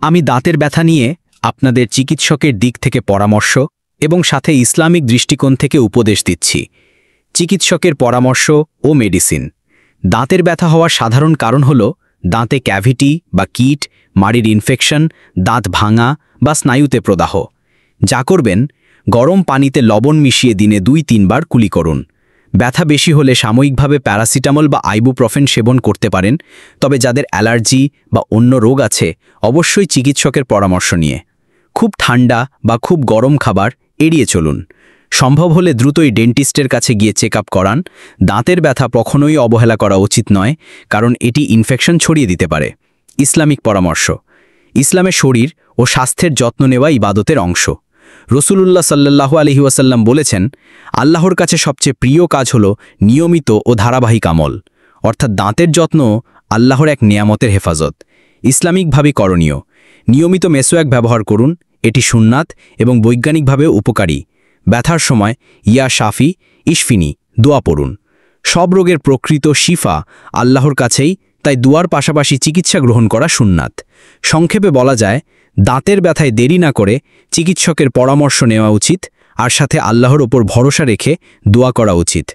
আমি দাঁতের ব্যথা নিয়ে আপনাদের চিকিৎসকের দিক থেকে পরামর্শ এবং সাথে ইসলামিক দৃষ্টিকোণ থেকে উপদেশ দিচ্ছি। চিকিৎসকের পরামর্শ ও মেডিসিন। দাঁতের ব্যথা হওয়ার সাধারণ কারণ হল দাঁতে ক্যাভিটি বা কীট, মাড়ির ইনফেকশন, দাঁত ভাঙা বা স্নায়ুতে প্রদাহ। যা করবেন, গরম পানিতে লবণ মিশিয়ে দিনে 2-3 বার কুলি করুন। ব্যথা বেশি হলে সাময়িকভাবে প্যারাসিটামল বা আইবুপ্রফেন সেবন করতে পারেন, তবে যাদের অ্যালার্জি বা অন্য রোগ আছে অবশ্যই চিকিৎসকের পরামর্শ নিয়ে। খুব ঠান্ডা বা খুব গরম খাবার এড়িয়ে চলুন। সম্ভব হলে দ্রুতই ডেন্টিস্টের কাছে গিয়ে চেক আপ করান। দাঁতের ব্যথা কখনোই অবহেলা করা উচিত নয়, কারণ এটি ইনফেকশন ছড়িয়ে দিতে পারে। ইসলামিক পরামর্শ। ইসলামে শরীর ও স্বাস্থ্যের যত্ন নেওয়া ইবাদতের অংশ। রাসূলুল্লাহ সাল্লাল্লাহু আলাইহি ওয়াসাল্লাম বলেছেন, আল্লাহর কাছে সবচেয়ে প্রিয় কাজ হল নিয়মিত ও ধারাবাহিক আমল, অর্থাৎ দাঁতের যত্ন আল্লাহর এক নিয়ামতের হেফাজত। ইসলামিকভাবে করণীয়: নিয়মিত মেসওয়াক ব্যবহার করুন, এটি সুন্নাত এবং বৈজ্ঞানিকভাবে উপকারী। ব্যথার সময় ইয়া শাফি ইশফিনি দোয়া পড়ুন। সব রোগের প্রকৃত শিফা আল্লাহর কাছেই, তাই দুয়ার পাশাপাশি চিকিৎসা গ্রহণ করা সুন্নাত। সংক্ষেপে বলা যায়, দাঁতের ব্যথায় দেরি না করে চিকিৎসকের পরামর্শ নেওয়া উচিত, আর সাথে আল্লাহর ওপর ভরসা রেখে দোয়া করা উচিত।